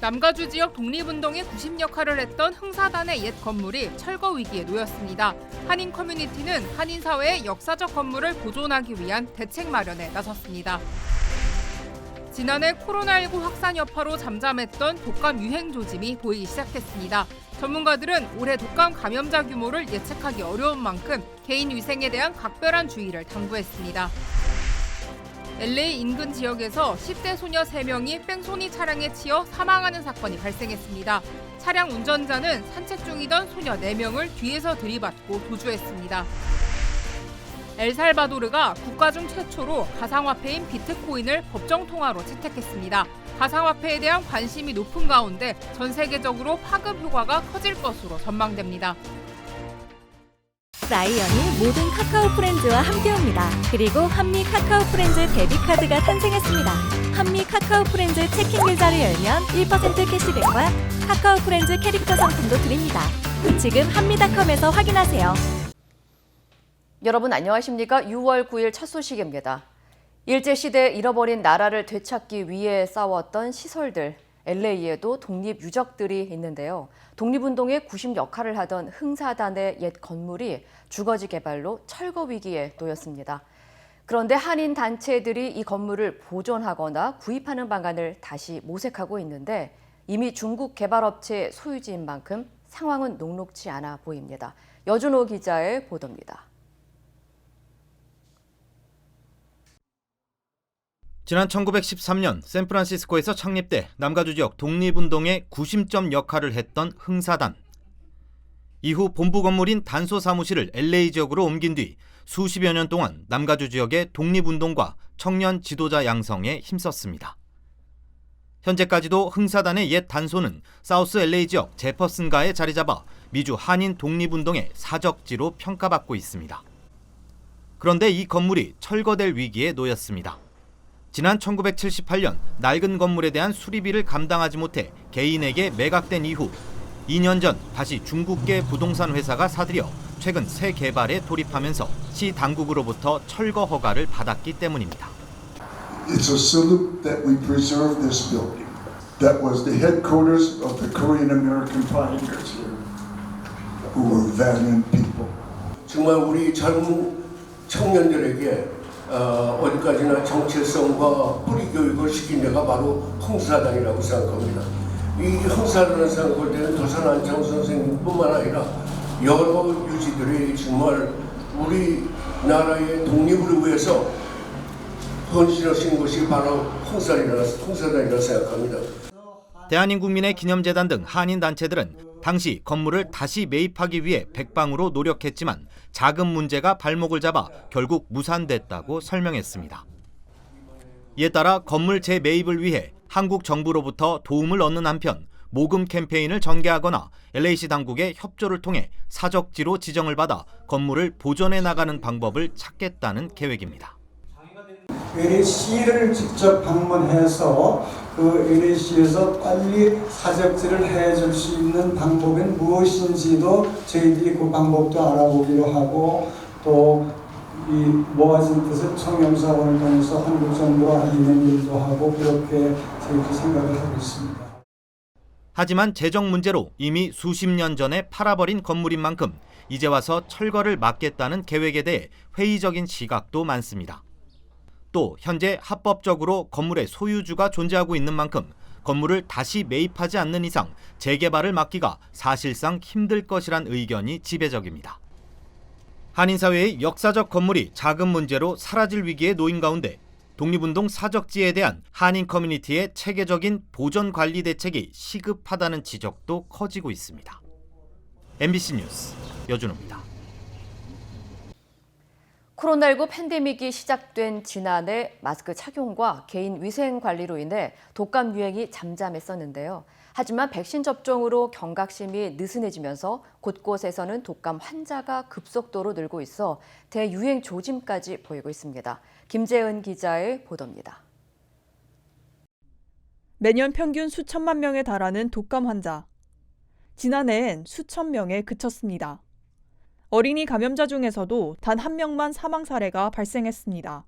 남가주 지역 독립운동의 구심 역할을 했던 흥사단의 옛 건물이 철거 위기에 놓였습니다. 한인 커뮤니티는 한인 사회의 역사적 건물을 보존하기 위한 대책 마련에 나섰습니다. 지난해 코로나19 확산 여파로 잠잠했던 독감 유행 조짐이 보이기 시작했습니다. 전문가들은 올해 독감 감염자 규모를 예측하기 어려운 만큼 개인 위생에 대한 각별한 주의를 당부했습니다. LA 인근 지역에서 10대 소녀 3명이 뺑소니 차량에 치여 사망하는 사건이 발생했습니다. 차량 운전자는 산책 중이던 소녀 4명을 뒤에서 들이받고 도주했습니다. 엘살바도르가 국가 중 최초로 가상화폐인 비트코인을 법정 통화로 채택했습니다. 가상화폐에 대한 관심이 높은 가운데 전 세계적으로 파급 효과가 커질 것으로 전망됩니다. 라이언이 모든 카카오 프렌즈와 함께합니다. 그리고 한미 카카오 프렌즈 데뷔카드가 탄생했습니다. 한미 카카오 프렌즈 체킹 계좌를 열면 1% 캐시백과 카카오 프렌즈 캐릭터 상품도 드립니다. 지금 한미닷컴에서 확인하세요. 여러분 안녕하십니까? 6월 9일 첫 소식입니다. 일제시대에 잃어버린 나라를 되찾기 위해 싸웠던 시설들, LA에도 독립유적들이 있는데요. 독립운동의 구심 역할을 하던 흥사단의 옛 건물이 주거지 개발로 철거 위기에 놓였습니다. 그런데 한인 단체들이 이 건물을 보존하거나 구입하는 방안을 다시 모색하고 있는데 이미 중국 개발업체 소유지인 만큼 상황은 녹록지 않아 보입니다. 여준호 기자의 보도입니다. 지난 1913년 샌프란시스코에서 창립돼 남가주 지역 독립운동의 구심점 역할을 했던 흥사단. 이후 본부 건물인 단소 사무실을 LA 지역으로 옮긴 뒤 수십여 년 동안 남가주 지역의 독립운동과 청년 지도자 양성에 힘썼습니다. 현재까지도 흥사단의 옛 단소는 사우스 LA 지역 제퍼슨가에 자리 잡아 미주 한인 독립운동의 사적지로 평가받고 있습니다. 그런데 이 건물이 철거될 위기에 놓였습니다. 지난 1978년 낡은 건물에 대한 수리비를 감당하지 못해 개인에게 매각된 이후 2년 전 다시 중국계 부동산 회사가 사들여 최근 새 개발에 돌입하면서 시 당국으로부터 철거 허가를 받았기 때문입니다. It's a salute that we preserve this building. That was the headquarters of the Korean American pioneers here, who were valiant people. 정말 우리 젊은 청년들에게 어디까지나 정체성과 뿌리 교육을 시킨 데가 바로 흥사단이라고 생각합니다. 이 흥사단을 생각할 때는 도산 안창 선생님뿐만 아니라 여러 유지들이 정말 우리나라의 독립을 위해서 헌신하신 것이 바로 흥사단이라고 생각합니다. 대한민국민의 기념재단 등 한인 단체들은 당시 건물을 다시 매입하기 위해 백방으로 노력했지만 자금 문제가 발목을 잡아 결국 무산됐다고 설명했습니다. 이에 따라 건물 재매입을 위해 한국 정부로부터 도움을 얻는 한편 모금 캠페인을 전개하거나 LA시 당국의 협조를 통해 사적지로 지정을 받아 건물을 보존해 나가는 방법을 찾겠다는 계획입니다. LA시를 직접 방문해서 그 LA시에서 빨리 사적지를 해줄 수 있는 방법은 무엇인지도 저희들이 그 방법도 알아보기로 하고 또 이 모아진 뜻을 청렴사원을 통해서 한국 정부와 알리는 일도 하고 그렇게 저희들이 생각을 하고 있습니다. 하지만 재정 문제로 이미 수십 년 전에 팔아버린 건물인 만큼 이제 와서 철거를 막겠다는 계획에 대해 회의적인 시각도 많습니다. 또 현재 합법적으로 건물의 소유주가 존재하고 있는 만큼 건물을 다시 매입하지 않는 이상 재개발을 막기가 사실상 힘들 것이란 의견이 지배적입니다. 한인사회의 역사적 건물이 자금 문제로 사라질 위기에 놓인 가운데 독립운동 사적지에 대한 한인 커뮤니티의 체계적인 보존 관리 대책이 시급하다는 지적도 커지고 있습니다. MBC 뉴스 여준호입니다. 코로나19 팬데믹이 시작된 지난해 마스크 착용과 개인 위생 관리로 인해 독감 유행이 잠잠했었는데요. 하지만 백신 접종으로 경각심이 느슨해지면서 곳곳에서는 독감 환자가 급속도로 늘고 있어 대유행 조짐까지 보이고 있습니다. 김재은 기자의 보도입니다. 매년 평균 수천만 명에 달하는 독감 환자. 지난해엔 수천 명에 그쳤습니다. 어린이 감염자 중에서도 단 한 명만 사망 사례가 발생했습니다.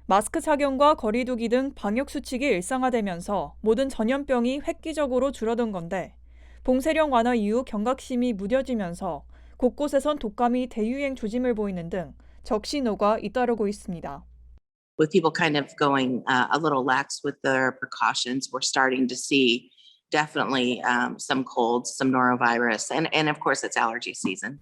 마스크 착용과 거리 두기 등 방역 수칙이 일상화되면서 모든 전염병이 획기적으로 줄어든 건데 봉쇄령 완화 이후 경각심이 무뎌지면서 곳곳에선 독감이 대유행 조짐을 보이는 등 적신호가 잇따르고 있습니다. With people kind of going a little lax with their precautions, we're starting to see definitely some colds, some norovirus, and of course it's allergy season.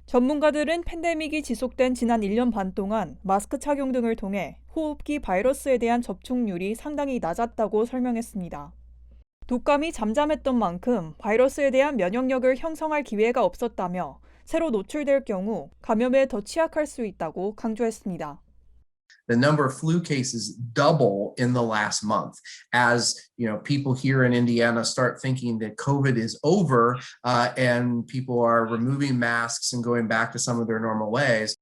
전문가들은 팬데믹이 지속된 지난 1년 반 동안 마스크 착용 등을 통해 호흡기 바이러스에 대한 접촉률이 상당히 낮았다고 설명했습니다. 독감이 잠잠했던 만큼 바이러스에 대한 면역력을 형성할 기회가 없었다며 새로 노출될 경우 감염에 더 취약할 수 있다고 강조했습니다. The number of flu cases double in the last month as people here in Indiana start thinking that COVID is over and people are removing masks and going back to some of their normal ways.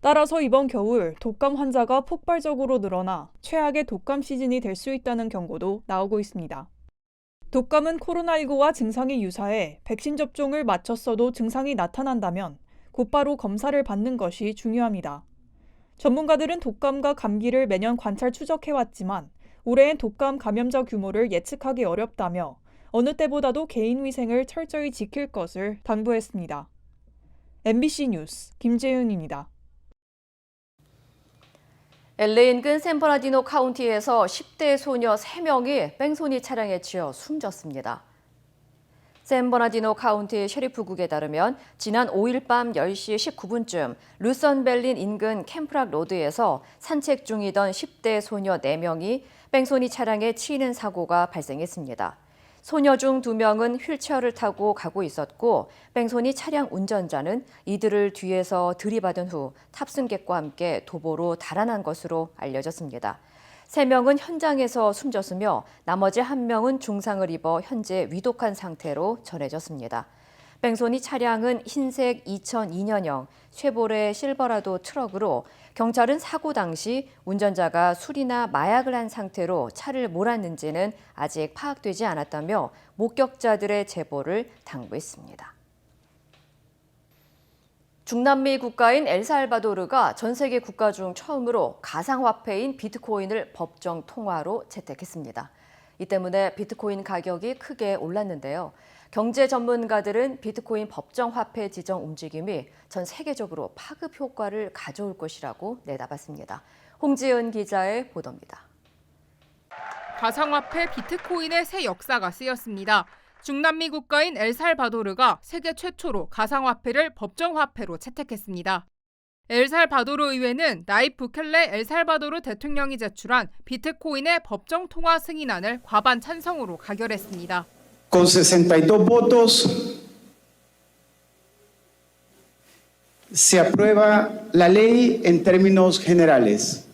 따라서 이번 겨울 독감 환자가 폭발적으로 늘어나 최악의 독감 시즌이 될 수 있다는 경고도 나오고 있습니다. 독감은 코로나19와 증상이 유사해 백신 접종을 마쳤어도 증상이 나타난다면 곧바로 검사를 받는 것이 중요합니다. 전문가들은 독감과 감기를 매년 관찰 추적해왔지만 올해엔 독감 감염자 규모를 예측하기 어렵다며 어느 때보다도 개인 위생을 철저히 지킬 것을 당부했습니다. MBC 뉴스 김재윤입니다. LA 인근 샌버나디노 카운티에서 10대 소녀 3명이 뺑소니 차량에 치여 숨졌습니다. 샌버나디노 카운티 셰리프국에 따르면 지난 5일 밤 10시 19분쯤 루선벨린 인근 캠프락 로드에서 산책 중이던 10대 소녀 4명이 뺑소니 차량에 치이는 사고가 발생했습니다. 소녀 중 2명은 휠체어를 타고 가고 있었고 뺑소니 차량 운전자는 이들을 뒤에서 들이받은 후 탑승객과 함께 도보로 달아난 것으로 알려졌습니다. 3명은 현장에서 숨졌으며 나머지 1명은 중상을 입어 현재 위독한 상태로 전해졌습니다. 뺑소니 차량은 흰색 2002년형 쉐보레 실버라도 트럭으로 경찰은 사고 당시 운전자가 술이나 마약을 한 상태로 차를 몰았는지는 아직 파악되지 않았다며 목격자들의 제보를 당부했습니다. 중남미 국가인 엘살바도르가 전 세계 국가 중 처음으로 가상화폐인 비트코인을 법정 통화로 채택했습니다. 이 때문에 비트코인 가격이 크게 올랐는데요. 경제 전문가들은 비트코인 법정 화폐 지정 움직임이 전 세계적으로 파급 효과를 가져올 것이라고 내다봤습니다. 홍지은 기자의 보도입니다. 가상화폐 비트코인의 새 역사가 쓰였습니다. 중남미 국가인 엘살바도르가 세계 최초로 가상화폐를 법정화폐로 채택했습니다. 엘살바도르 의회는 나입 부켈레 엘살바도르 대통령이 제출한 비트코인의 법정 통화 승인안을 과반 찬성으로 가결했습니다. Con 62 votos se aprueba la ley en términos generales.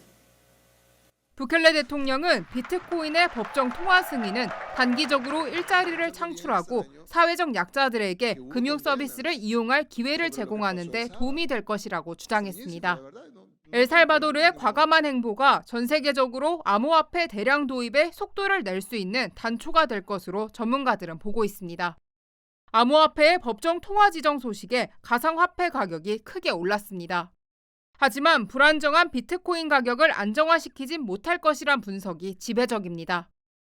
부켈레 대통령은 비트코인의 법정 통화 승인은 단기적으로 일자리를 창출하고 사회적 약자들에게 금융 서비스를 이용할 기회를 제공하는 데 도움이 될 것이라고 주장했습니다. 엘살바도르의 과감한 행보가 전 세계적으로 암호화폐 대량 도입에 속도를 낼 수 있는 단초가 될 것으로 전문가들은 보고 있습니다. 암호화폐의 법정 통화 지정 소식에 가상화폐 가격이 크게 올랐습니다. 하지만 불안정한 비트코인 가격을 안정화시키진 못할 것이란 분석이 지배적입니다.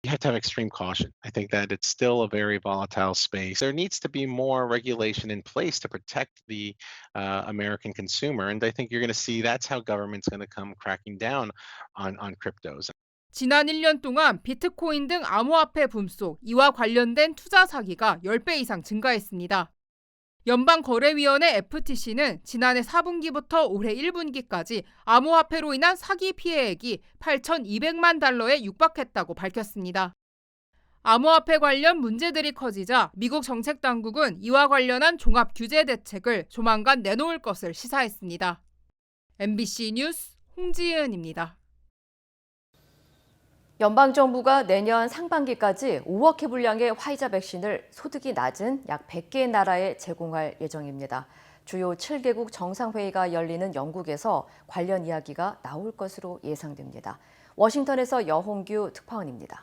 You have to have extreme caution. I think that it's still a very volatile space. There needs to be more regulation in place to protect the American consumer, and I think you're going to see that's how government's going to come cracking down on cryptos. 지난 1년 동안 비트코인 등 암호화폐 붐속 이와 관련된 투자 사기가 10배 이상 증가했습니다. 연방거래위원회 FTC는 지난해 4분기부터 올해 1분기까지 암호화폐로 인한 사기 피해액이 8,200만 달러에 육박했다고 밝혔습니다. 암호화폐 관련 문제들이 커지자 미국 정책당국은 이와 관련한 종합 규제 대책을 조만간 내놓을 것을 시사했습니다. MBC 뉴스 홍지은입니다. 연방정부가 내년 상반기까지 5억 회 분량의 화이자 백신을 소득이 낮은 약 100개의 나라에 제공할 예정입니다. 주요 7개국 정상회의가 열리는 영국에서 관련 이야기가 나올 것으로 예상됩니다. 워싱턴에서 여홍규 특파원입니다.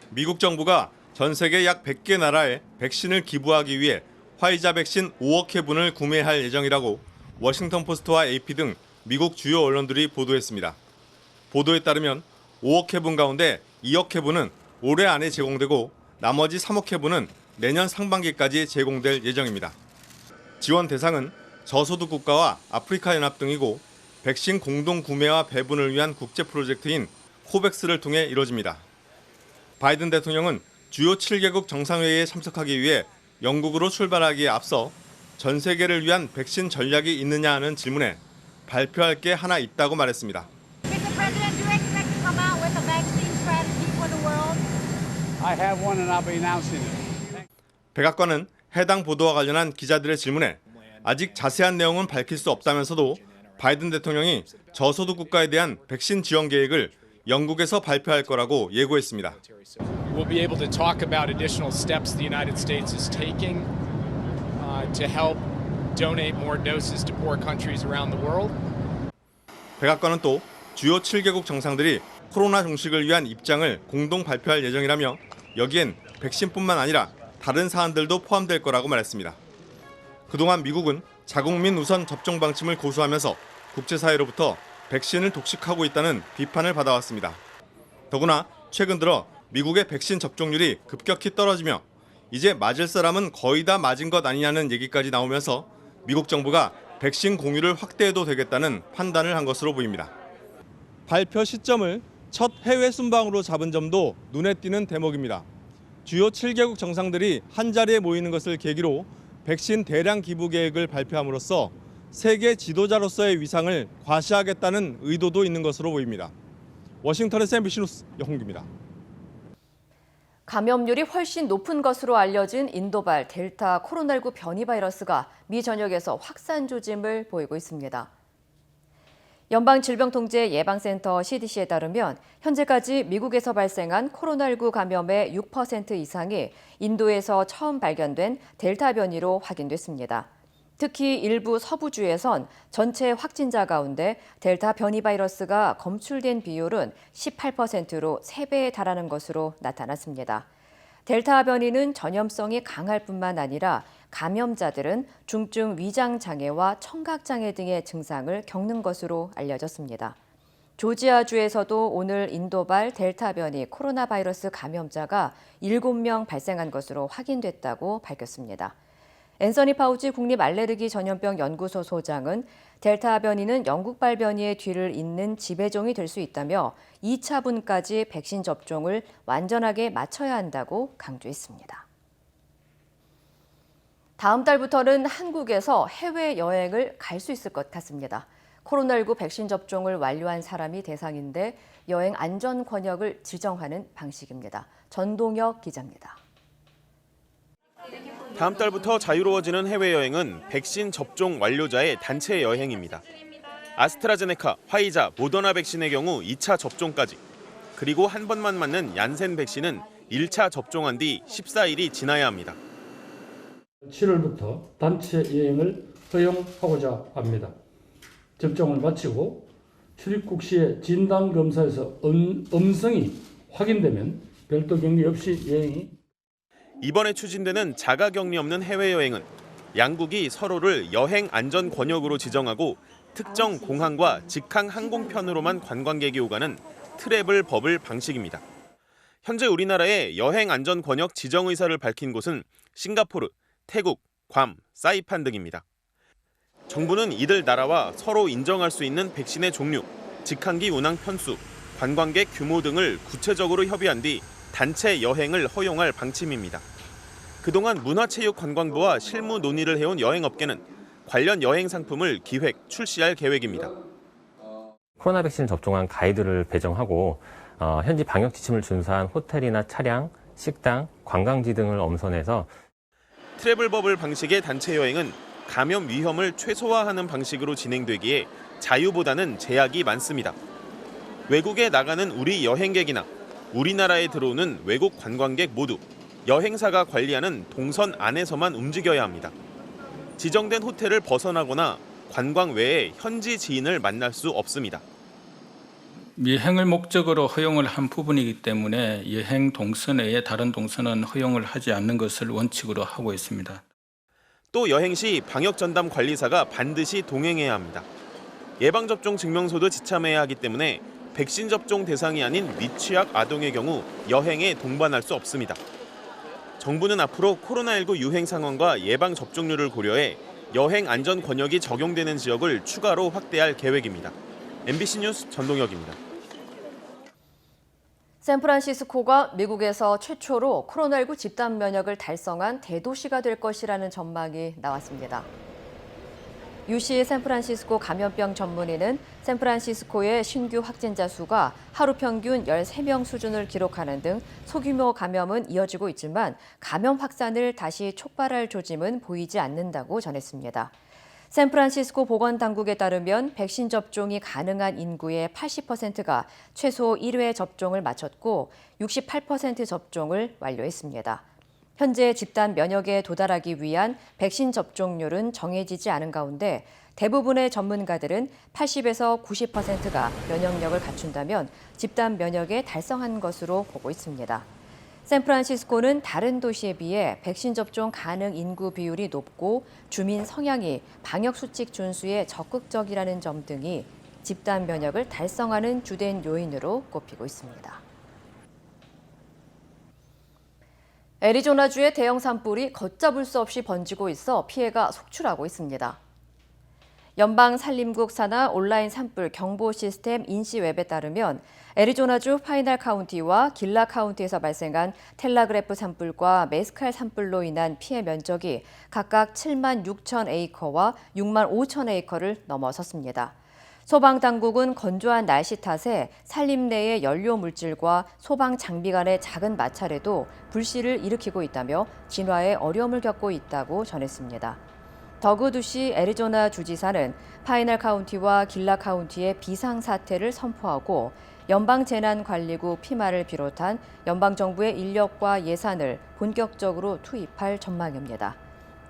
미국 정부가 전 세계 약 100개 나라에 백신을 기부하기 위해 화이자 백신 5억 회분을 구매할 예정이라고 워싱턴 포스트와 AP 등 미국 주요 언론들이 보도했습니다. 보도에 따르면 5억 회분 가운데 2억 회분은 올해 안에 제공되고 나머지 3억 회분은 내년 상반기까지 제공될 예정입니다. 지원 대상은 저소득 국가와 아프리카 연합 등이고 백신 공동 구매와 배분을 위한 국제 프로젝트인 코백스를 통해 이뤄집니다. 바이든 대통령은 주요 7개국 정상회의에 참석하기 위해 영국으로 출발하기에 앞서 전 세계를 위한 백신 전략이 있느냐 하는 질문에 발표할 게 하나 있다고 말했습니다. 백악관은 해당 보도와 관련한 기자들의 질문에 아직 자세한 내용은 밝힐 수 없다면서도 바이든 대통령이 저소득 국가에 대한 백신 지원 계획을 영국에서 발표할 거라고 예고했습니다. We'll be able to talk about additional steps the United States is taking to help donate more doses to poor countries around the world. 백악관은 또 주요 7개국 정상들이 코로나 종식을 위한 입장을 공동 발표할 예정이라며 여기엔 백신뿐만 아니라 다른 사안들도 포함될 거라고 말했습니다. 그동안 미국은 자국민 우선 접종 방침을 고수하면서 국제사회로부터 백신을 독식하고 있다는 비판을 받아왔습니다. 더구나 최근 들어 미국의 백신 접종률이 급격히 떨어지며 이제 맞을 사람은 거의 다 맞은 것 아니냐는 얘기까지 나오면서 미국 정부가 백신 공유를 확대해도 되겠다는 판단을 한 것으로 보입니다. 발표 시점을 첫 해외 순방으로 잡은 점도 눈에 띄는 대목입니다. 주요 7개국 정상들이 한자리에 모이는 것을 계기로 백신 대량 기부 계획을 발표함으로써 세계 지도자로서의 위상을 과시하겠다는 의도도 있는 것으로 보입니다. 워싱턴에서 MBC 뉴스 영홍규입니다. 감염률이 훨씬 높은 것으로 알려진 인도발 델타 코로나19 변이 바이러스가 미 전역에서 확산 조짐을 보이고 있습니다. 연방질병통제예방센터 CDC에 따르면 현재까지 미국에서 발생한 코로나19 감염의 6% 이상이 인도에서 처음 발견된 델타 변이로 확인됐습니다. 특히 일부 서부주에선 전체 확진자 가운데 델타 변이 바이러스가 검출된 비율은 18%로 3배에 달하는 것으로 나타났습니다. 델타 변이는 전염성이 강할 뿐만 아니라 감염자들은 중증 위장장애와 청각장애 등의 증상을 겪는 것으로 알려졌습니다. 조지아주에서도 오늘 인도발 델타 변이 코로나 바이러스 감염자가 7명 발생한 것으로 확인됐다고 밝혔습니다. 앤서니 파우치 국립 알레르기 전염병 연구소 소장은 델타 변이는 영국발 변이의 뒤를 잇는 지배종이 될 수 있다며 2차분까지 백신 접종을 완전하게 마쳐야 한다고 강조했습니다. 다음 달부터는 한국에서 해외여행을 갈 수 있을 것 같습니다. 코로나19 백신 접종을 완료한 사람이 대상인데 여행 안전 권역을 지정하는 방식입니다. 전동혁 기자입니다. 다음 달부터 자유로워지는 해외여행은 백신 접종 완료자의 단체 여행입니다. 아스트라제네카, 화이자, 모더나 백신의 경우 2차 접종까지, 그리고 한 번만 맞는 얀센 백신은 1차 접종한 뒤 14일이 지나야 합니다. 7월부터 단체 여행을 허용하고자 합니다. 접종을 마치고 출입국 시에 진단검사에서 음성이 확인되면 별도 격리 없이 여행이 이번에 추진되는 자가격리 없는 해외여행은 양국이 서로를 여행 안전 권역으로 지정하고 특정 공항과 직항 항공편으로만 관광객이 오가는 트래블 버블 방식입니다. 현재 우리나라의 여행 안전 권역 지정 의사를 밝힌 곳은 싱가포르, 태국, 괌, 사이판 등입니다. 정부는 이들 나라와 서로 인정할 수 있는 백신의 종류, 직항기 운항 편수, 관광객 규모 등을 구체적으로 협의한 뒤 단체 여행을 허용할 방침입니다. 그동안 문화체육관광부와 실무 논의를 해온 여행업계는 관련 여행 상품을 기획, 출시할 계획입니다. 코로나 백신을 접종한 가이드를 배정하고 현지 방역 지침을 준수한 호텔이나 차량, 식당, 관광지 등을 엄선해서 트래블버블 방식의 단체 여행은 감염 위험을 최소화하는 방식으로 진행되기에 자유보다는 제약이 많습니다. 외국에 나가는 우리 여행객이나 우리나라에 들어오는 외국 관광객 모두 여행사가 관리하는 동선 안에서만 움직여야 합니다. 지정된 호텔을 벗어나거나 관광 외에 현지 지인을 만날 수 없습니다. 여행을 목적으로 허용을 한 부분이기 때문에 여행 동선 외에 다른 동선은 허용을 하지 않는 것을 원칙으로 하고 있습니다. 또 여행 시 방역 전담 관리사가 반드시 동행해야 합니다. 예방접종 증명서도 지참해야 하기 때문에 백신 접종 대상이 아닌 미취학 아동의 경우 여행에 동반할 수 없습니다. 정부는 앞으로 코로나19 유행 상황과 예방 접종률을 고려해 여행 안전 권역이 적용되는 지역을 추가로 확대할 계획입니다. MBC 뉴스 전동혁입니다. 샌프란시스코가 미국에서 최초로 코로나19 집단 면역을 달성한 대도시가 될 것이라는 전망이 나왔습니다. UC 샌프란시스코 감염병 전문의는 샌프란시스코의 신규 확진자 수가 하루 평균 13명 수준을 기록하는 등 소규모 감염은 이어지고 있지만 감염 확산을 다시 촉발할 조짐은 보이지 않는다고 전했습니다. 샌프란시스코 보건당국에 따르면 백신 접종이 가능한 인구의 80%가 최소 1회 접종을 마쳤고 68% 접종을 완료했습니다. 현재 집단 면역에 도달하기 위한 백신 접종률은 정해지지 않은 가운데 대부분의 전문가들은 80에서 90%가 면역력을 갖춘다면 집단 면역에 달성한 것으로 보고 있습니다. 샌프란시스코는 다른 도시에 비해 백신 접종 가능 인구 비율이 높고 주민 성향이 방역 수칙 준수에 적극적이라는 점 등이 집단 면역을 달성하는 주된 요인으로 꼽히고 있습니다. 애리조나주의 대형 산불이 걷잡을 수 없이 번지고 있어 피해가 속출하고 있습니다. 연방산림국 산하 온라인 산불 경보 시스템 인시웹에 따르면 애리조나주 파이널 카운티와 길라 카운티에서 발생한 텔라그래프 산불과 메스칼 산불로 인한 피해 면적이 각각 7만 6천 에이커와 6만 5천 에이커를 넘어섰습니다. 소방당국은 건조한 날씨 탓에 산림 내의 연료 물질과 소방 장비 간의 작은 마찰에도 불씨를 일으키고 있다며 진화에 어려움을 겪고 있다고 전했습니다. 더그두시 애리조나 주지사는 파이널 카운티와 길라 카운티의 비상사태를 선포하고 연방재난관리국 피마를 비롯한 연방정부의 인력과 예산을 본격적으로 투입할 전망입니다.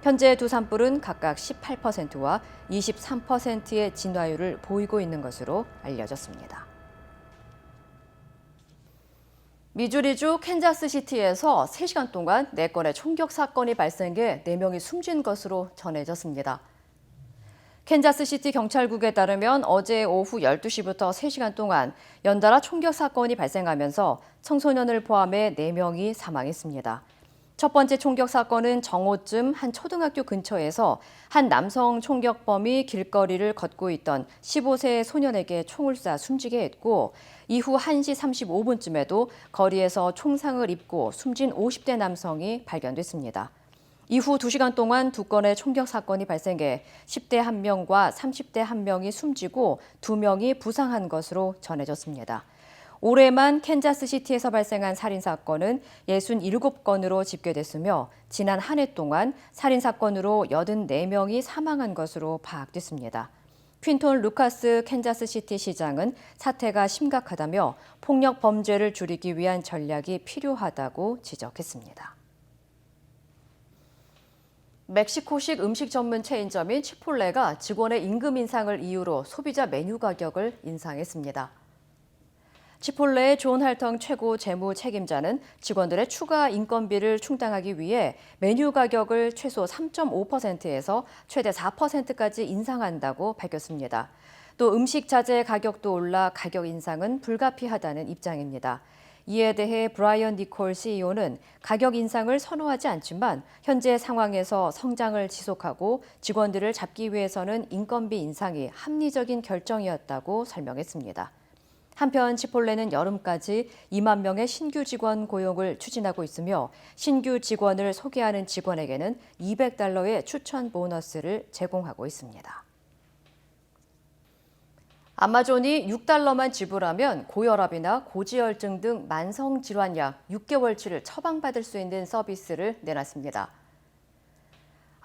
현재 두 산불은 각각 18%와 23%의 진화율을 보이고 있는 것으로 알려졌습니다. 미주리주 캔자스시티에서 3시간 동안 4건의 총격 사건이 발생해 4명이 숨진 것으로 전해졌습니다. 캔자스시티 경찰국에 따르면 어제 오후 12시부터 3시간 동안 연달아 총격 사건이 발생하면서 청소년을 포함해 4명이 사망했습니다. 첫 번째 총격 사건은 정오쯤 한 초등학교 근처에서 한 남성 총격범이 길거리를 걷고 있던 15세 소년에게 총을 쏴 숨지게 했고 이후 1시 35분쯤에도 거리에서 총상을 입고 숨진 50대 남성이 발견됐습니다. 이후 2시간 동안 2건의 총격 사건이 발생해 10대 1명과 30대 1명이 숨지고 2명이 부상한 것으로 전해졌습니다. 올해만 캔자스시티에서 발생한 살인사건은 67건으로 집계됐으며 지난 한 해 동안 살인사건으로 84명이 사망한 것으로 파악됐습니다. 퀸톤 루카스 캔자스시티 시장은 사태가 심각하다며 폭력 범죄를 줄이기 위한 전략이 필요하다고 지적했습니다. 멕시코식 음식 전문 체인점인 치폴레가 직원의 임금 인상을 이유로 소비자 메뉴 가격을 인상했습니다. 치폴레의 존 할턴 최고 재무 책임자는 직원들의 추가 인건비를 충당하기 위해 메뉴 가격을 최소 3.5%에서 최대 4%까지 인상한다고 밝혔습니다. 또 음식 자재 가격도 올라 가격 인상은 불가피하다는 입장입니다. 이에 대해 브라이언 니콜 CEO는 가격 인상을 선호하지 않지만 현재 상황에서 성장을 지속하고 직원들을 잡기 위해서는 인건비 인상이 합리적인 결정이었다고 설명했습니다. 한편 치폴레는 여름까지 2만 명의 신규 직원 고용을 추진하고 있으며 신규 직원을 소개하는 직원에게는 $200의 추천 보너스를 제공하고 있습니다. 아마존이 $6만 지불하면 고혈압이나 고지혈증 등 만성질환약 6개월치를 처방받을 수 있는 서비스를 내놨습니다.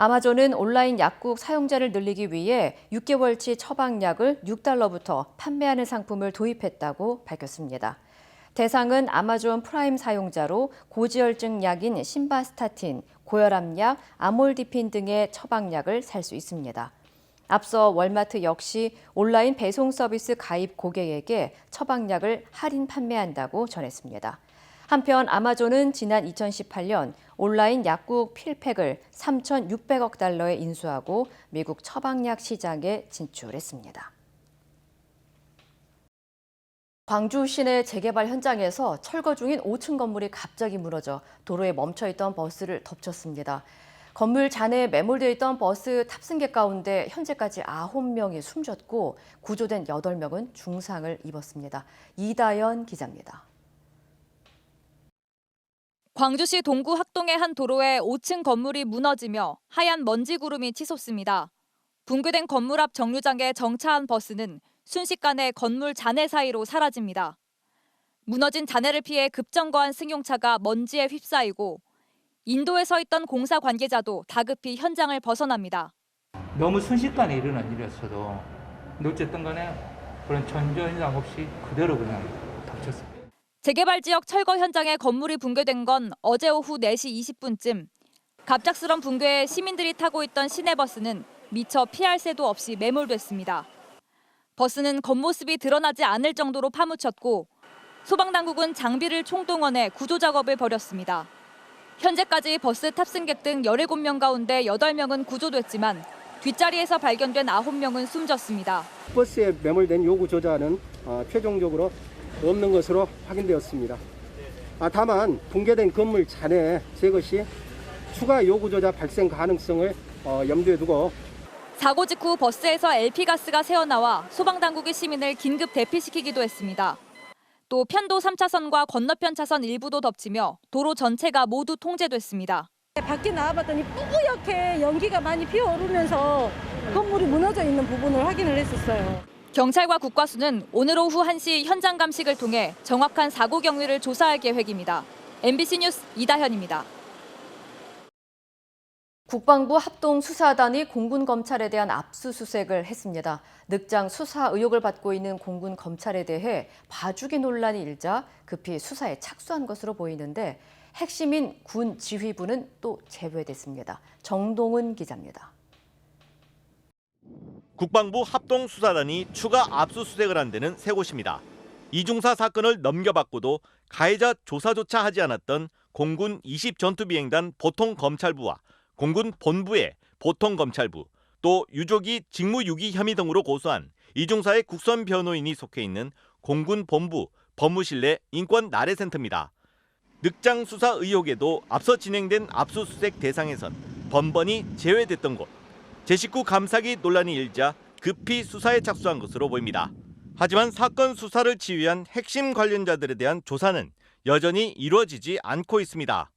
아마존은 온라인 약국 사용자를 늘리기 위해 6개월치 처방약을 $6부터 판매하는 상품을 도입했다고 밝혔습니다. 대상은 아마존 프라임 사용자로 고지혈증 약인 심바스타틴, 고혈압약, 아몰디핀 등의 처방약을 살 수 있습니다. 앞서 월마트 역시 온라인 배송 서비스 가입 고객에게 처방약을 할인 판매한다고 전했습니다. 한편 아마존은 지난 2018년 온라인 약국 필팩을 $3,600억 인수하고 미국 처방약 시장에 진출했습니다. 광주 시내 재개발 현장에서 철거 중인 5층 건물이 갑자기 무너져 도로에 멈춰있던 버스를 덮쳤습니다. 건물 잔해에 매몰되어 있던 버스 탑승객 가운데 현재까지 9명이 숨졌고 구조된 8명은 중상을 입었습니다. 이다연 기자입니다. 광주시 동구 학동의 한 도로에 5층 건물이 무너지며 하얀 먼지 구름이 치솟습니다. 붕괴된 건물 앞 정류장에 정차한 버스는 순식간에 건물 잔해 사이로 사라집니다. 무너진 잔해를 피해 급정거한 승용차가 먼지에 휩싸이고 인도에 서 있던 공사 관계자도 다급히 현장을 벗어납니다. 너무 순식간에 일어난 일이었어도 어쨌든 간에 그런 전전이랑 없이 그대로 그냥 닥쳤습니다. 재개발 지역 철거 현장에 건물이 붕괴된 건 어제 오후 4시 20분쯤. 갑작스런 붕괴에 시민들이 타고 있던 시내버스는 미처 피할 새도 없이 매몰됐습니다. 버스는 겉모습이 드러나지 않을 정도로 파묻혔고 소방당국은 장비를 총동원해 구조 작업을 벌였습니다. 현재까지 버스 탑승객 등 17명 가운데 8명은 구조됐지만 뒷자리에서 발견된 9명은 숨졌습니다. 버스에 매몰된 요구 조자는 최종적으로 없는 것으로 확인되었습니다. 다만 붕괴된 건물 잔해 제거 시 추가 요구 조자 발생 가능성을 염두에 두고 사고 직후 버스에서 LP가스가 새어나와 소방당국이 시민을 긴급 대피시키기도 했습니다. 또 편도 3차선과 건너편 차선 일부도 덮치며 도로 전체가 모두 통제됐습니다. 밖에 나와봤더니 뿌옇게 연기가 많이 피어오르면서 건물이 무너져 있는 부분을 확인을 했었어요. 경찰과 국과수는 오늘 오후 1시 현장 감식을 통해 정확한 사고 경위를 조사할 계획입니다. MBC 뉴스 이다현입니다. 국방부 합동수사단이 공군검찰에 대한 압수수색을 했습니다. 늑장 수사 의혹을 받고 있는 공군검찰에 대해 봐주기 논란이 일자 급히 수사에 착수한 것으로 보이는데 핵심인 군 지휘부는 또 제외됐습니다. 정동훈 기자입니다. 국방부 합동수사단이 추가 압수수색을 한 데는 세 곳입니다. 이중사 사건을 넘겨받고도 가해자 조사조차 하지 않았던 공군 20전투비행단 보통검찰부와 공군 본부의 보통검찰부, 또 유족이 직무유기 혐의 등으로 고소한 이중사의 국선 변호인이 속해 있는 공군 본부 법무실 내 인권 나래센터입니다. 늑장 수사 의혹에도 앞서 진행된 압수수색 대상에선 번번이 제외됐던 곳. 제19 감사기 논란이 일자 급히 수사에 착수한 것으로 보입니다. 하지만 사건 수사를 지휘한 핵심 관련자들에 대한 조사는 여전히 이루어지지 않고 있습니다.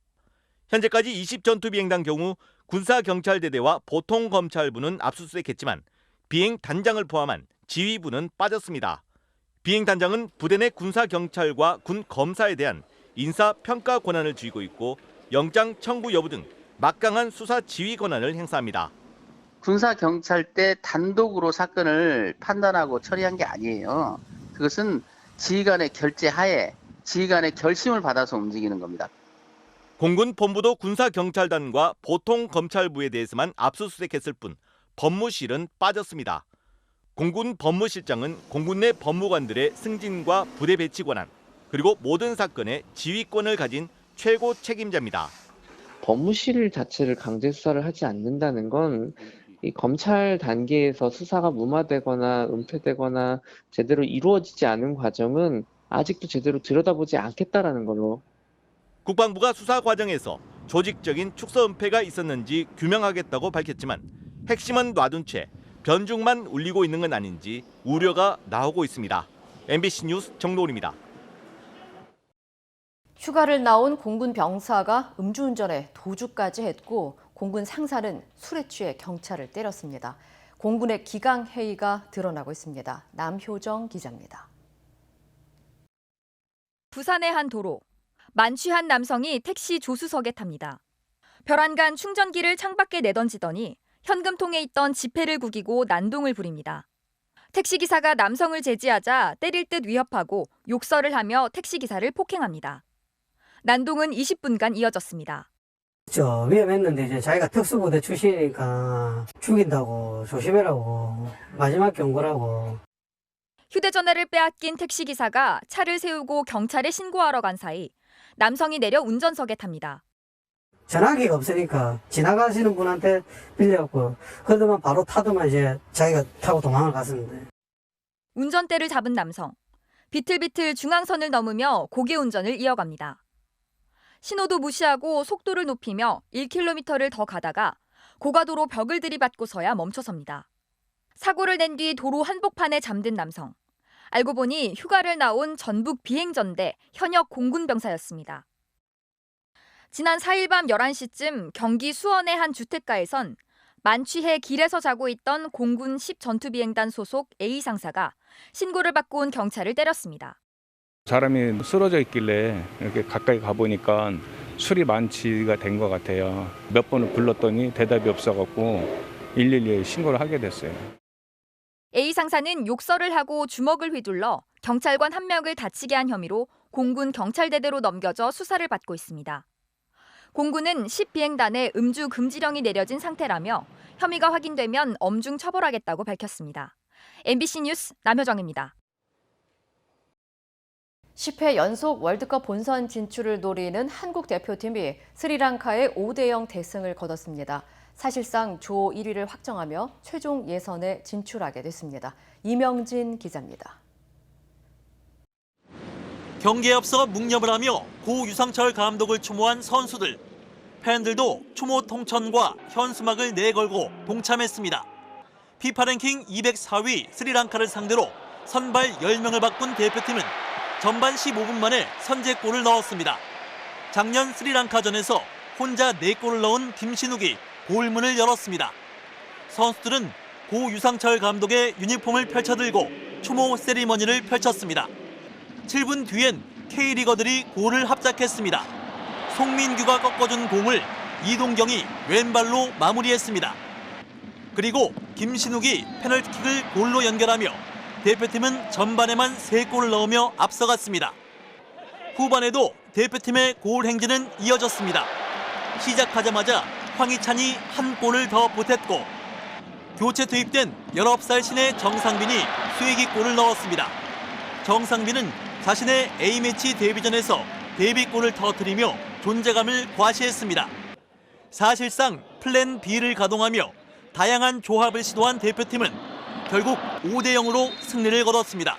현재까지 20전투비행단 경우 군사경찰대대와 보통검찰부는 압수수색했지만 비행단장을 포함한 지휘부는 빠졌습니다. 비행단장은 부대 내 군사경찰과 군검사에 대한 인사평가 권한을 쥐고 있고 영장 청구 여부 등 막강한 수사 지휘 권한을 행사합니다. 군사경찰대 단독으로 사건을 판단하고 처리한 게 아니에요. 그것은 지휘관의 결재하에 지휘관의 결심을 받아서 움직이는 겁니다. 공군 본부도 군사경찰단과 보통검찰부에 대해서만 압수수색했을 뿐 법무실은 빠졌습니다. 공군 법무실장은 공군 내 법무관들의 승진과 부대 배치 권한, 그리고 모든 사건의 지휘권을 가진 최고 책임자입니다. 법무실 자체를 강제 수사를 하지 않는다는 건 이 검찰 단계에서 수사가 무마되거나 은폐되거나 제대로 이루어지지 않은 과정은 아직도 제대로 들여다보지 않겠다라는 걸로. 국방부가 수사 과정에서 조직적인 축소 은폐가 있었는지 규명하겠다고 밝혔지만 핵심은 놔둔 채 변죽만 울리고 있는 건 아닌지 우려가 나오고 있습니다. MBC 뉴스 정노을입니다. 휴가를 나온 공군 병사가 음주운전에 도주까지 했고 공군 상사는 술에 취해 경찰을 때렸습니다. 공군의 기강회의가 드러나고 있습니다. 남효정 기자입니다. 부산의 한 도로. 만취한 남성이 택시 조수석에 탑니다. 벼란간 충전기를 창밖에 내던지더니 현금통에 있던 지폐를 구기고 난동을 부립니다. 택시기사가 남성을 제지하자 때릴 듯 위협하고 욕설을 하며 택시기사를 폭행합니다. 난동은 20분간 이어졌습니다. 위험했는데 이제 자기가 특수부대 출신이니까 죽인다고 조심해라고 마지막 경고라고. 휴대전화를 빼앗긴 택시기사가 차를 세우고 경찰에 신고하러 간 사이 남성이 내려 운전석에 탑니다. 전화기가 없으니까 지나가시는 분한테 빌려갖고 그러더만 바로 타더만 이제 자기가 타고 도망을 갔었는데. 운전대를 잡은 남성. 비틀비틀 중앙선을 넘으며 고개 운전을 이어갑니다. 신호도 무시하고 속도를 높이며 1km를 더 가다가 고가도로 벽을 들이받고서야 멈춰섭니다. 사고를 낸 뒤 도로 한복판에 잠든 남성. 알고 보니 휴가를 나온 전북 비행전대 현역 공군병사였습니다. 지난 4일 밤 11시쯤 경기 수원의 한 주택가에선 만취해 길에서 자고 있던 공군 10 전투비행단 소속 A 상사가 신고를 받고 온 경찰을 때렸습니다. 사람이 쓰러져 있길래 이렇게 가까이 가보니까 술이 만취가 된 것 같아요. 몇 번을 불렀더니 대답이 없어갖고 112에 신고를 하게 됐어요. A 상사는 욕설을 하고 주먹을 휘둘러 경찰관 한 명을 다치게 한 혐의로 공군 경찰대대로 넘겨져 수사를 받고 있습니다. 공군은 10 비행단에 음주 금지령이 내려진 상태라며 혐의가 확인되면 엄중 처벌하겠다고 밝혔습니다. MBC 뉴스 남효정입니다. 10회 연속 월드컵 본선 진출을 노리는 한국 대표팀이 스리랑카의 5대0 대승을 거뒀습니다. 사실상 조 1위를 확정하며 최종 예선에 진출하게 됐습니다. 이명진 기자입니다. 경기에 앞서 묵념을 하며 고 유상철 감독을 추모한 선수들. 팬들도 추모 통천과 현수막을 내걸고 동참했습니다. 피파 랭킹 204위 스리랑카를 상대로 선발 10명을 바꾼 대표팀은 전반 15분 만에 선제골을 넣었습니다. 작년 스리랑카전에서 혼자 4골을 넣은 김신욱이 골문을 열었습니다. 선수들은 고 유상철 감독의 유니폼을 펼쳐들고 추모 세리머니를 펼쳤습니다. 7분 뒤엔 K리거들이 골을 합작했습니다. 송민규가 꺾어준 공을 이동경이 왼발로 마무리했습니다. 그리고 김신욱이 페널티킥을 골로 연결하며 대표팀은 전반에만 3골을 넣으며 앞서갔습니다. 후반에도 대표팀의 골 행진은 이어졌습니다. 시작하자마자 황희찬이 한 골을 더 보탰고 교체 투입된 19살 신의 정상빈이 쐐기골을 넣었습니다. 정상빈은 자신의 A매치 데뷔전에서 데뷔골을 터뜨리며 존재감을 과시했습니다. 사실상 플랜 B를 가동하며 다양한 조합을 시도한 대표팀은 결국 5대0으로 승리를 거뒀습니다.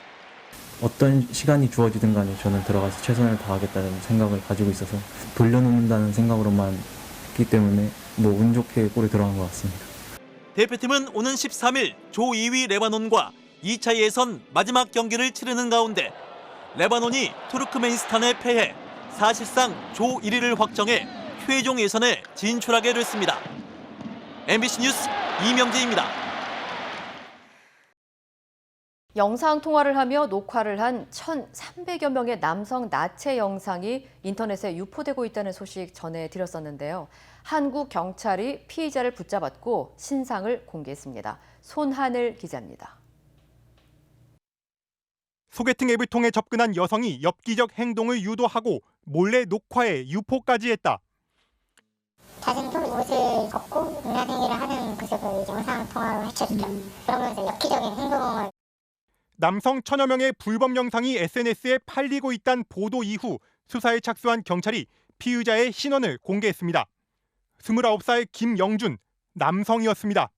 어떤 시간이 주어지든 간에 저는 들어가서 최선을 다하겠다는 생각을 가지고 있어서 돌려놓는다는 생각으로만 했기 때문에 운 좋게 골이 들어간 것 같습니다. 대표팀은 오는 13일 조 2위 레바논과 2차 예선 마지막 경기를 치르는 가운데 레바논이 투르크메니스탄에 패해 사실상 조 1위를 확정해 최종 예선에 진출하게 됐습니다. MBC 뉴스 이명재입니다. 영상통화를 하며 녹화를 한 1,300여 명의 남성 나체 영상이 인터넷에 유포되고 있다는 소식 전해드렸었는데요. 한국 경찰이 피의자를 붙잡았고 신상을 공개했습니다. 손하늘 기자입니다. 소개팅 앱을 통해 접근한 여성이 엽기적 행동을 유도하고 몰래 녹화해 유포까지 했다. 자신도 옷을 벗고 문화생활을 하는 모습을 영상통화로 해쳤죠. 그러면서 엽기적인 행동을. 남성 1,000여 명의 불법 영상이 SNS에 팔리고 있다는 보도 이후 수사에 착수한 경찰이 피의자의 신원을 공개했습니다. 29살 김영준, 남성이었습니다.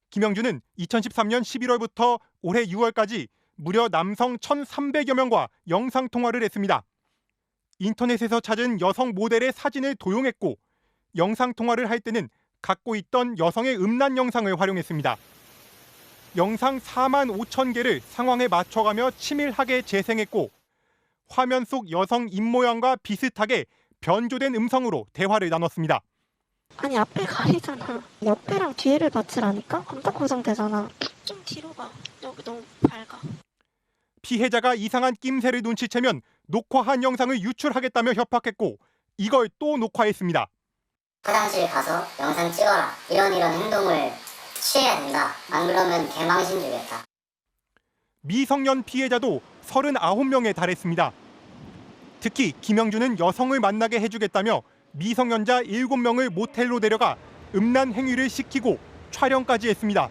김영준은 2013년 11월부터 올해 6월까지 무려 남성 1,300여 명과 영상통화를 했습니다. 인터넷에서 찾은 여성 모델의 사진을 도용했고 영상통화를 할 때는 갖고 있던 여성의 음란 영상을 활용했습니다. 영상 4만 5천 개를 상황에 맞춰가며 치밀하게 재생했고 화면 속 여성 입모양과 비슷하게 변조된 음성으로 대화를 나눴습니다. 아니 앞에 가리잖아. 옆에랑 뒤에를 맞추라니까? 깜짝고장 되잖아. 좀 뒤로 가. 여기 너무 밝아. 피해자가 이상한 낌새를 눈치채면 녹화한 영상을 유출하겠다며 협박했고 이걸 또 녹화했습니다. 화장실 가서 영상 찍어라. 이런 행동을 취해야 된다. 안 그러면 개망신 주겠다. 미성년 피해자도 39명에 달했습니다. 특히 김영준은 여성을 만나게 해주겠다며 미성년자 7명을 모텔로 데려가 음란 행위를 시키고 촬영까지 했습니다.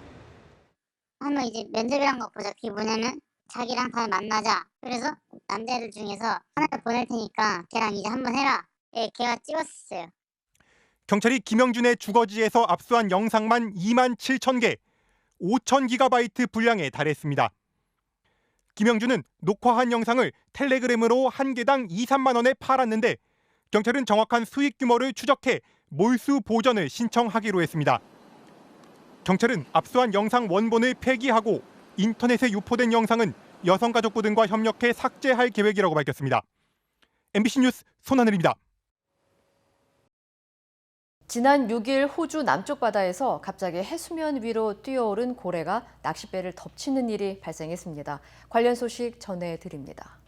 한번 이제 면접이란 거 보자. 그게 뭐냐면 자기랑 다들 만나자. 그래서 남자애들 중에서 하나를 보낼 테니까 걔랑 이제 한번 해라. 예, 걔가 찍었어요. 경찰이 김영준의 주거지에서 압수한 영상만 2만 7천 개, 5,000기가바이트 분량에 달했습니다. 김영준은 녹화한 영상을 텔레그램으로 한 개당 2, 3만 원에 팔았는데 경찰은 정확한 수익 규모를 추적해 몰수 보전을 신청하기로 했습니다. 경찰은 압수한 영상 원본을 폐기하고 인터넷에 유포된 영상은 여성가족부 등과 협력해 삭제할 계획이라고 밝혔습니다. MBC 뉴스 손하늘입니다. 지난 6일 호주 남쪽 바다에서 갑자기 해수면 위로 뛰어오른 고래가 낚싯배를 덮치는 일이 발생했습니다. 관련 소식 전해드립니다.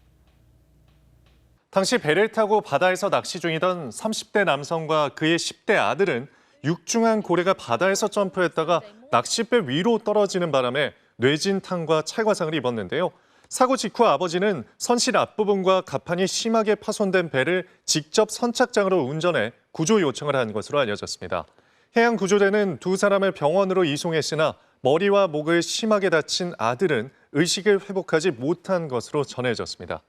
당시 배를 타고 바다에서 낚시 중이던 30대 남성과 그의 10대 아들은 육중한 고래가 바다에서 점프했다가 낚싯배 위로 떨어지는 바람에 뇌진탕과 찰과상을 입었는데요. 사고 직후 아버지는 선실 앞부분과 갑판이 심하게 파손된 배를 직접 선착장으로 운전해 구조 요청을 한 것으로 알려졌습니다. 해양구조대는 두 사람을 병원으로 이송했으나 머리와 목을 심하게 다친 아들은 의식을 회복하지 못한 것으로 전해졌습니다.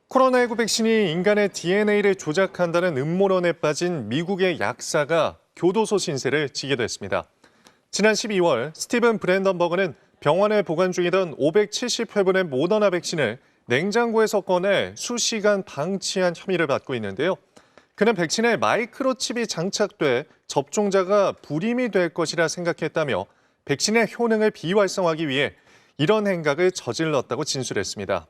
코로나19 백신이 인간의 DNA를 조작한다는 음모론에 빠진 미국의 약사가 교도소 신세를 지게 됐습니다. 지난 12월 스티븐 브랜던버그는 병원에 보관 중이던 570회분의 모더나 백신을 냉장고에서 꺼내 수시간 방치한 혐의를 받고 있는데요. 그는 백신에 마이크로칩이 장착돼 접종자가 불임이 될 것이라 생각했다며 백신의 효능을 비활성화하기 위해 이런 행각을 저질렀다고 진술했습니다.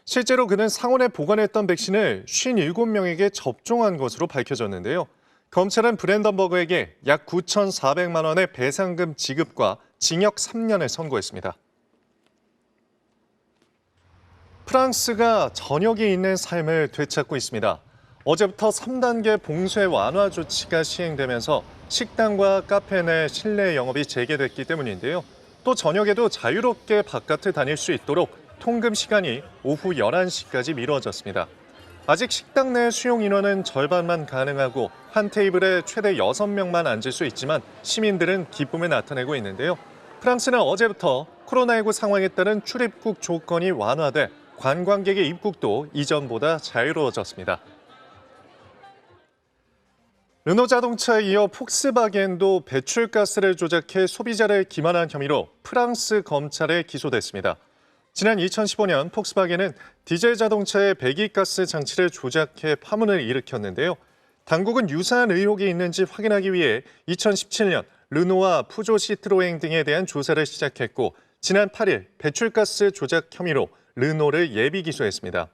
실제로 그는 상온에 보관했던 백신을 57명에게 접종한 것으로 밝혀졌는데요. 검찰은 브랜던버그에게 약 9,400만 원의 배상금 지급과 징역 3년을 선고했습니다. 프랑스가 저녁이 있는 삶을 되찾고 있습니다. 어제부터 3단계 봉쇄 완화 조치가 시행되면서 식당과 카페 내 실내 영업이 재개됐기 때문인데요. 또 저녁에도 자유롭게 바깥을 다닐 수 있도록 통금 시간이 오후 11시까지 미뤄졌습니다. 아직 식당 내 수용 인원은 절반만 가능하고 한 테이블에 최대 6명만 앉을 수 있지만 시민들은 기쁨을 나타내고 있는데요. 프랑스는 어제부터 코로나19 상황에 따른 출입국 조건이 완화돼 관광객의 입국도 이전보다 자유로워졌습니다. 르노 자동차에 이어 폭스바겐도 배출가스를 조작해 소비자를 기만한 혐의로 프랑스 검찰에 기소됐습니다. 지난 2015년 폭스바겐은 디젤 자동차의 배기가스 장치를 조작해 파문을 일으켰는데요. 당국은 유사한 의혹이 있는지 확인하기 위해 2017년 르노와 푸조 시트로엥 등에 대한 조사를 시작했고 지난 8일 배출가스 조작 혐의로 르노를 예비 기소했습니다.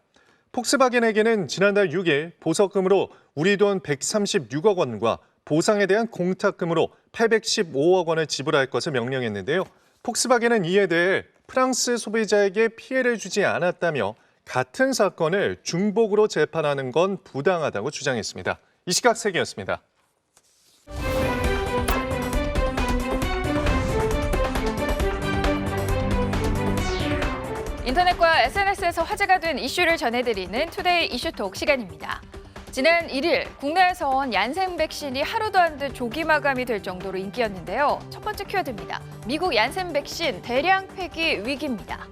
폭스바겐에게는 지난달 6일 보석금으로 우리 돈 136억 원과 보상에 대한 공탁금으로 815억 원을 지불할 것을 명령했는데요. 폭스바겐은 이에 대해 프랑스 소비자에게 피해를 주지 않았다며 같은 사건을 중복으로 재판하는 건 부당하다고 주장했습니다. 이 시각 세계였습니다. 인터넷과 SNS에서 화제가 된 이슈를 전해드리는 투데이 이슈톡 시간입니다. 지난 1일 국내에선 얀센 백신이 하루도 안 돼 조기 마감이 될 정도로 인기였는데요. 첫 번째 키워드입니다. 미국 얀센 백신 대량 폐기 위기입니다.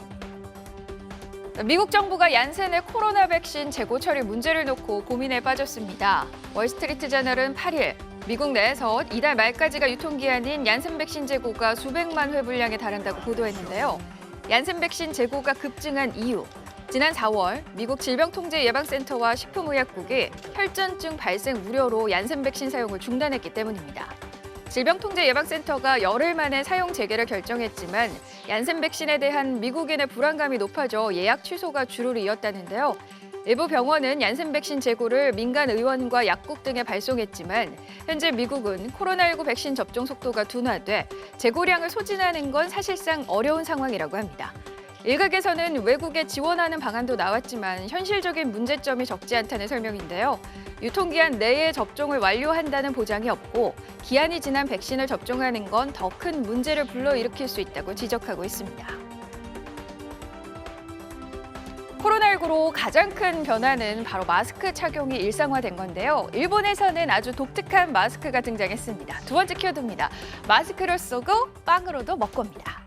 미국 정부가 얀센의 코로나 백신 재고 처리 문제를 놓고 고민에 빠졌습니다. 월스트리트저널은 8일 미국 내에서 이달 말까지가 유통기한인 얀센 백신 재고가 수백만 회 분량에 달한다고 보도했는데요. 얀센 백신 재고가 급증한 이유, 지난 4월 미국 질병통제예방센터와 식품의약국이 혈전증 발생 우려로 얀센 백신 사용을 중단했기 때문입니다. 질병통제예방센터가 열흘 만에 사용 재개를 결정했지만 얀센 백신에 대한 미국인의 불안감이 높아져 예약 취소가 주를 이었다는데요. 일부 병원은 얀센 백신 재고를 민간 의원과 약국 등에 발송했지만 현재 미국은 코로나19 백신 접종 속도가 둔화돼 재고량을 소진하는 건 사실상 어려운 상황이라고 합니다. 일각에서는 외국에 지원하는 방안도 나왔지만 현실적인 문제점이 적지 않다는 설명인데요. 유통기한 내에 접종을 완료한다는 보장이 없고 기한이 지난 백신을 접종하는 건 더 큰 문제를 불러일으킬 수 있다고 지적하고 있습니다. 코로나19로 가장 큰 변화는 바로 마스크 착용이 일상화된 건데요. 일본에서는 아주 독특한 마스크가 등장했습니다. 두 번째 키워드입니다. 마스크를 쓰고 빵으로도 먹고입니다.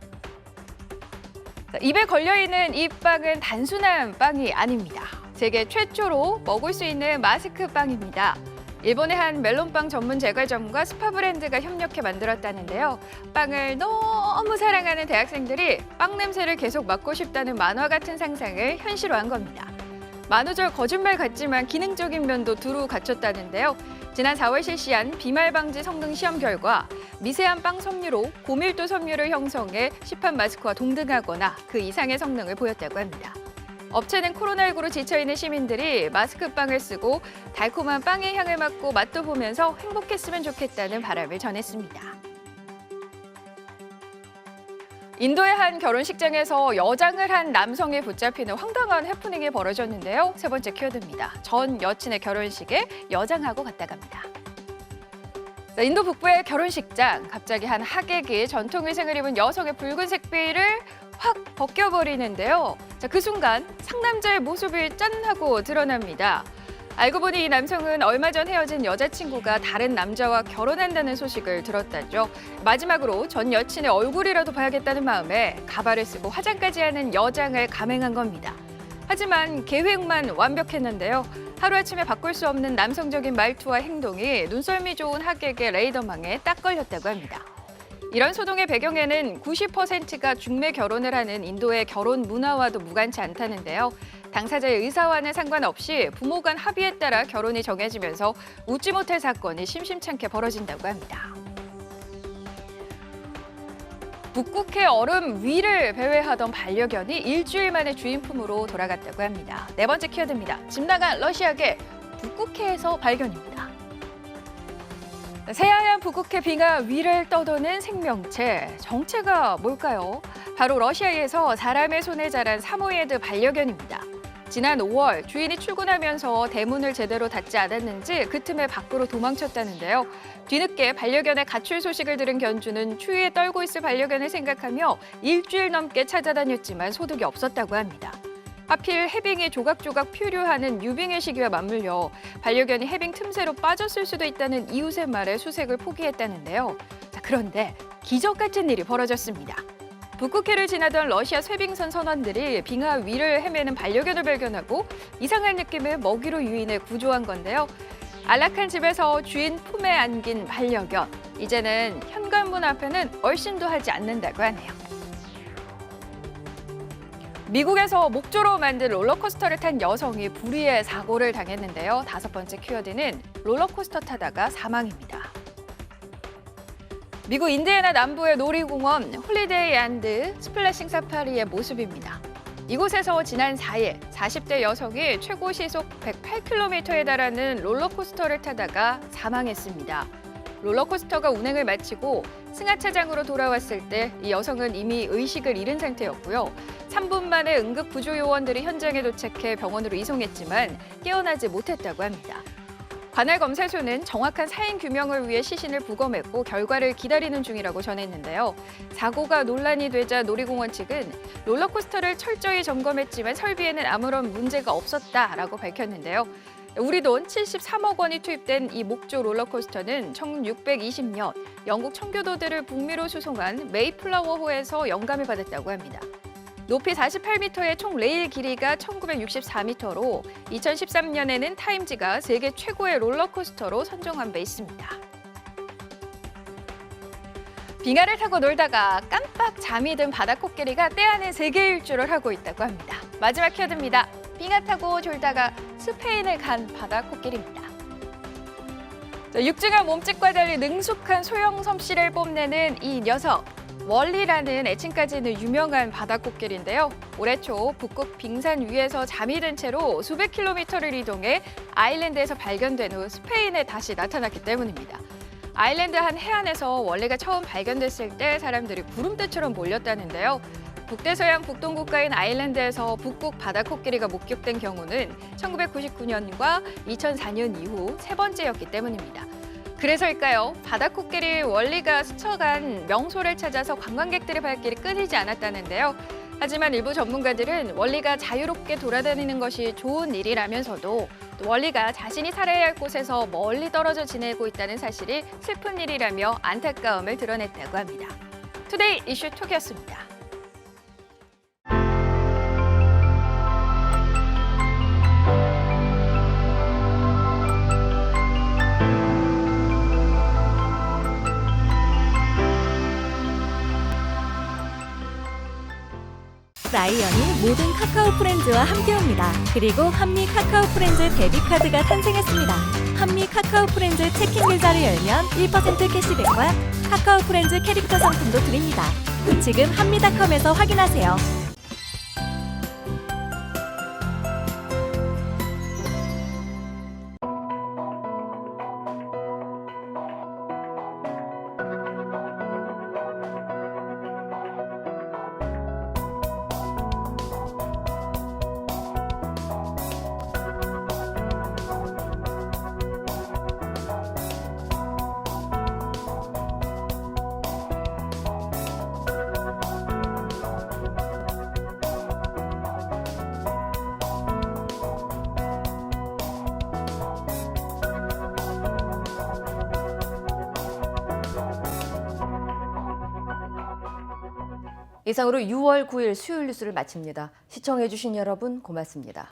입에 걸려있는 이 빵은 단순한 빵이 아닙니다. 세계 최초로 먹을 수 있는 마스크 빵입니다. 일본의 한 멜론빵 전문 제과점과 스파 브랜드가 협력해 만들었다는데요. 빵을 너무 사랑하는 대학생들이 빵 냄새를 계속 맡고 싶다는 만화 같은 상상을 현실화한 겁니다. 만우절 거짓말 같지만 기능적인 면도 두루 갖췄다는데요. 지난 4월 실시한 비말 방지 성능 시험 결과 미세한 빵 섬유로 고밀도 섬유를 형성해 시판 마스크와 동등하거나 그 이상의 성능을 보였다고 합니다. 업체는 코로나19로 지쳐있는 시민들이 마스크빵을 쓰고 달콤한 빵의 향을 맡고 맛도 보면서 행복했으면 좋겠다는 바람을 전했습니다. 인도의 한 결혼식장에서 여장을 한 남성이 붙잡히는 황당한 해프닝이 벌어졌는데요. 세 번째 키워드입니다. 전 여친의 결혼식에 여장하고 갔다 갑니다. 인도 북부의 결혼식장, 갑자기 한 하객이 전통의상을 입은 여성의 붉은색 베일을 확 벗겨버리는데요. 그 순간 상남자의 모습이 짠 하고 드러납니다. 알고 보니 이 남성은 얼마 전 헤어진 여자친구가 다른 남자와 결혼한다는 소식을 들었다죠. 마지막으로 전 여친의 얼굴이라도 봐야겠다는 마음에 가발을 쓰고 화장까지 하는 여장을 감행한 겁니다. 하지만 계획만 완벽했는데요. 하루아침에 바꿀 수 없는 남성적인 말투와 행동이 눈썰미 좋은 하객의 레이더망에 딱 걸렸다고 합니다. 이런 소동의 배경에는 90%가 중매 결혼을 하는 인도의 결혼 문화와도 무관치 않다는데요. 당사자의 의사와는 상관없이 부모 간 합의에 따라 결혼이 정해지면서 웃지 못할 사건이 심심찮게 벌어진다고 합니다. 북극해 얼음 위를 배회하던 반려견이 일주일 만에 주인 품으로 돌아갔다고 합니다. 네 번째 키워드입니다. 집 나간 러시아계 북극해에서 발견입니다. 새하얀 북극해 빙하 위를 떠도는 생명체, 정체가 뭘까요? 바로 러시아에서 사람의 손에 자란 사모예드 반려견입니다. 지난 5월 주인이 출근하면서 대문을 제대로 닫지 않았는지 그 틈에 밖으로 도망쳤다는데요. 뒤늦게 반려견의 가출 소식을 들은 견주는 추위에 떨고 있을 반려견을 생각하며 일주일 넘게 찾아다녔지만 소득이 없었다고 합니다. 하필 해빙이 조각조각 표류하는 유빙의 시기와 맞물려 반려견이 해빙 틈새로 빠졌을 수도 있다는 이웃의 말에 수색을 포기했다는데요. 그런데 기적 같은 일이 벌어졌습니다. 북극해를 지나던 러시아 쇄빙선 선원들이 빙하 위를 헤매는 반려견을 발견하고 이상한 느낌의 먹이로 유인해 구조한 건데요. 안락한 집에서 주인 품에 안긴 반려견. 이제는 현관문 앞에는 얼씬도 하지 않는다고 하네요. 미국에서 목조로 만든 롤러코스터를 탄 여성이 불의의 사고를 당했는데요. 다섯 번째 키워드는 롤러코스터 타다가 사망입니다. 미국 인디애나 남부의 놀이공원 홀리데이 앤드 스플래싱 사파리의 모습입니다. 이곳에서 지난 4일 40대 여성이 최고 시속 108km에 달하는 롤러코스터를 타다가 사망했습니다. 롤러코스터가 운행을 마치고 승하차장으로 돌아왔을 때 이 여성은 이미 의식을 잃은 상태였고요. 3분 만에 응급구조요원들이 현장에 도착해 병원으로 이송했지만 깨어나지 못했다고 합니다. 관할 검찰소는 정확한 사인 규명을 위해 시신을 부검했고 결과를 기다리는 중이라고 전했는데요. 사고가 논란이 되자 놀이공원 측은 롤러코스터를 철저히 점검했지만 설비에는 아무런 문제가 없었다라고 밝혔는데요. 우리 돈 73억 원이 투입된 이 목조 롤러코스터는 1620년 영국 청교도들을 북미로 수송한 메이플라워호에서 영감을 받았다고 합니다. 높이 48m의 총 레일 길이가 1964m로 2013년에는 타임지가 세계 최고의 롤러코스터로 선정한 바 있습니다. 빙하를 타고 놀다가 깜빡 잠이 든 바다코끼리가 때 아닌 세계 일주를 하고 있다고 합니다. 마지막 키워드입니다. 빙하 타고 졸다가 스페인을 간 바다코끼리입니다. 육중한 몸집과 달리 능숙한 소형 솜씨를 뽐내는 이 녀석. 월리라는 애칭까지는 유명한 바다코끼리인데요. 올해 초 북극 빙산 위에서 잠이 든 채로 수백 킬로미터를 이동해 아일랜드에서 발견된 후 스페인에 다시 나타났기 때문입니다. 아일랜드 한 해안에서 월리가 처음 발견됐을 때 사람들이 구름대처럼 몰렸다는데요. 북대서양 북동국가인 아일랜드에서 북극 바다코끼리가 목격된 경우는 1999년과 2004년 이후 세 번째였기 때문입니다. 그래서일까요? 바다코끼리 월리가 스쳐간 명소를 찾아서 관광객들의 발길이 끊이지 않았다는데요. 하지만 일부 전문가들은 월리가 자유롭게 돌아다니는 것이 좋은 일이라면서도 또 월리가 자신이 살아야 할 곳에서 멀리 떨어져 지내고 있다는 사실이 슬픈 일이라며 안타까움을 드러냈다고 합니다. 투데이 이슈 톡이었습니다. 라이언이 모든 카카오 프렌즈와 함께합니다. 그리고 한미 카카오 프렌즈 데뷔카드가 탄생했습니다. 한미 카카오 프렌즈 체킹 계좌를 열면 1% 캐시백과 카카오 프렌즈 캐릭터 상품도 드립니다. 지금 한미닷컴에서 확인하세요. 이상으로 6월 9일 수요일 뉴스를 마칩니다. 시청해주신 여러분 고맙습니다.